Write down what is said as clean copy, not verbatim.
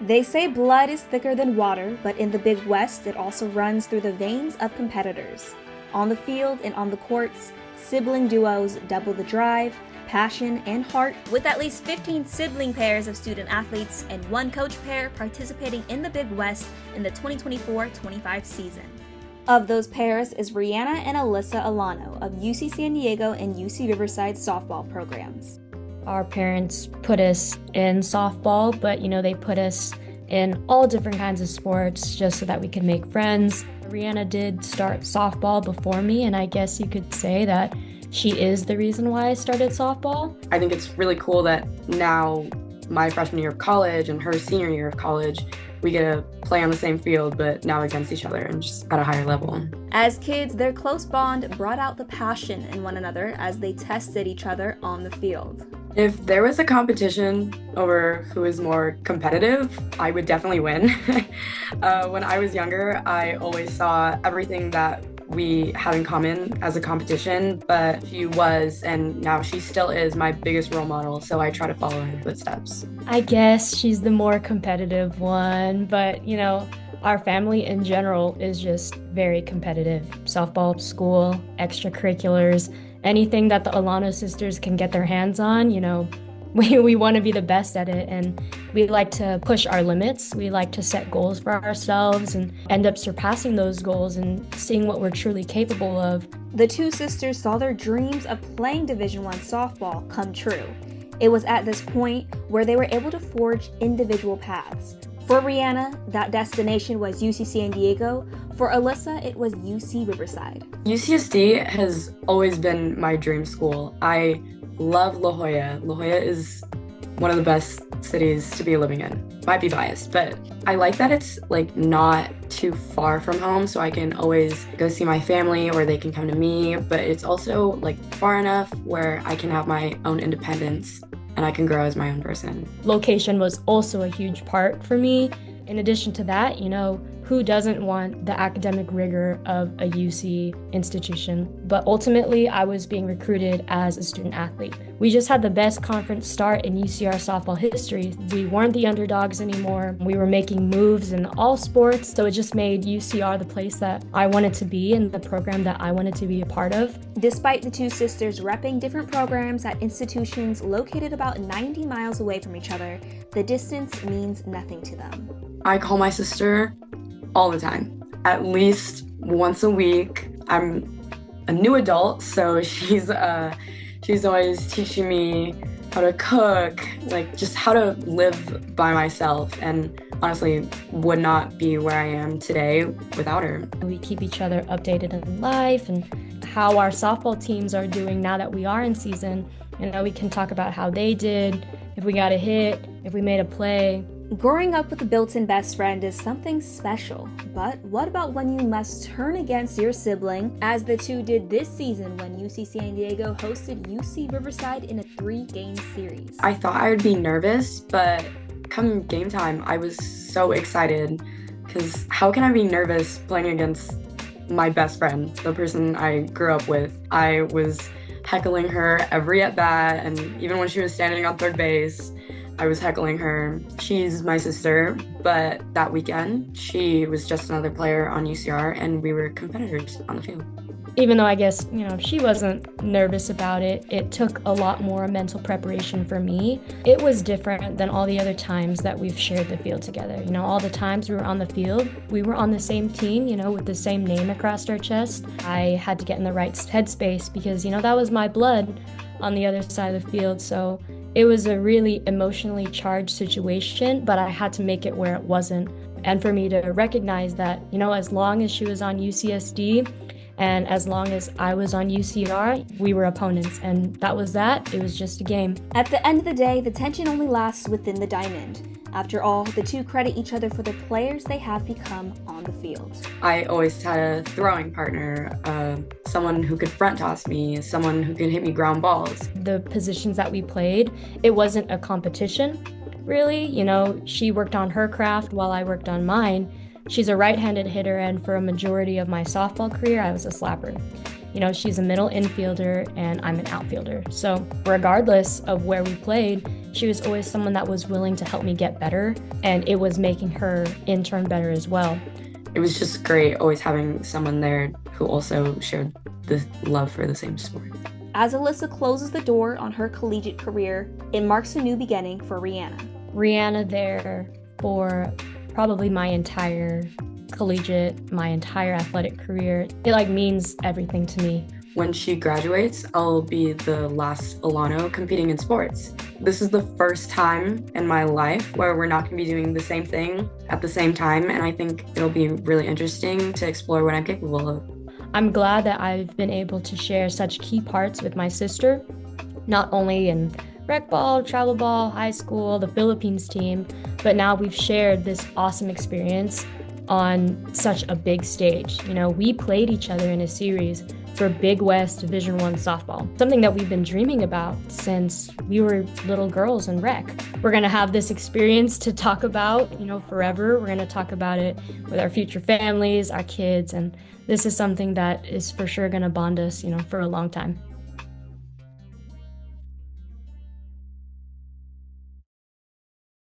They say blood is thicker than water, but in the Big West, it also runs through the veins of competitors. On the field and on the courts, sibling duos double the drive, passion, and heart, with at least 15 sibling pairs of student athletes and one coach pair participating in the Big West in the 2024-25 season. Of those pairs is Ryanna and Allyssa Alano of UC San Diego and UC Riverside softball programs. Our parents put us in softball, but they put us in all different kinds of sports just so that we could make friends. Ryanna did start softball before me, and I guess you could say that she is the reason why I started softball. I think it's really cool that now my freshman year of college and her senior year of college, we get to play on the same field, but now against each other and just at a higher level. As kids, their close bond brought out the passion in one another as they tested each other on the field. If there was a competition over who is more competitive, I would definitely win. When I was younger, I always saw everything that we have in common as a competition, but she was, and now she still is, my biggest role model, so I try to follow in her footsteps. I guess she's the more competitive one, but our family in general is just very competitive. Softball, school, extracurriculars, anything that the Alano sisters can get their hands on, we want to be the best at it, and we like to push our limits. We like to set goals for ourselves and end up surpassing those goals and seeing what we're truly capable of. The two sisters saw their dreams of playing Division I softball come true. It was at this point where they were able to forge individual paths. For Ryanna, that destination was UC San Diego. For Allyssa, it was UC Riverside. UCSD has always been my dream school. I love La Jolla. La Jolla is one of the best cities to be living in. Might be biased, but I like that it's not too far from home, so I can always go see my family or they can come to me, but it's also far enough where I can have my own independence and I can grow as my own person. Location was also a huge part for me. In addition to that, who doesn't want the academic rigor of a UC institution? But ultimately, I was being recruited as a student athlete. We just had the best conference start in UCR softball history. We weren't the underdogs anymore. We were making moves in all sports, so it just made UCR the place that I wanted to be and the program that I wanted to be a part of. Despite the two sisters repping different programs at institutions located about 90 miles away from each other, the distance means nothing to them. I call my sister all the time, at least once a week. I'm a new adult, so she's always teaching me how to cook, just how to live by myself, and honestly would not be where I am today without her. We keep each other updated in life and how our softball teams are doing now that we are in season. We can talk about how they did, if we got a hit, if we made a play. Growing up with a built-in best friend is something special, but what about when you must turn against your sibling, as the two did this season when UC San Diego hosted UC Riverside in a 3-game series? I thought I would be nervous, but come game time, I was so excited, because how can I be nervous playing against my best friend, the person I grew up with? I was heckling her every at-bat, and even when she was standing on third base, I was heckling her. She's my sister, but that weekend, she was just another player on UCR, and we were competitors on the field. Even though I guess, she wasn't nervous about it, it took a lot more mental preparation for me. It was different than all the other times that we've shared the field together. All the times we were on the field, we were on the same team, with the same name across our chest. I had to get in the right headspace because, that was my blood on the other side of the field. So it was a really emotionally charged situation, but I had to make it where it wasn't. And for me to recognize that, as long as she was on UCSD and as long as I was on UCR, we were opponents. And that was that. It was just a game. At the end of the day, the tension only lasts within the diamond. After all, the two credit each other for the players they have become on the field. I always had a throwing partner, someone who could front toss me, someone who could hit me ground balls. The positions that we played, it wasn't a competition, really. She worked on her craft while I worked on mine. She's a right-handed hitter, and for a majority of my softball career, I was a slapper. You know, she's a middle infielder and I'm an outfielder. So regardless of where we played, she was always someone that was willing to help me get better, and it was making her in turn better as well. It was just great always having someone there who also shared the love for the same sport. As Allyssa closes the door on her collegiate career, it marks a new beginning for Ryanna. Ryanna there for probably my entire collegiate, my entire athletic career. It means everything to me. When she graduates, I'll be the last Alano competing in sports. This is the first time in my life where we're not going to be doing the same thing at the same time, and I think it'll be really interesting to explore what I'm capable of. I'm glad that I've been able to share such key parts with my sister, not only in rec ball, travel ball, high school, the Philippines team, but now we've shared this awesome experience on such a big stage. You know, we played each other in a series for Big West Division I softball, something that we've been dreaming about since we were little girls in rec. We're gonna have this experience to talk about, you know, forever. We're gonna talk about it with our future families, our kids, and this is something that is for sure gonna bond us, you know, for a long time.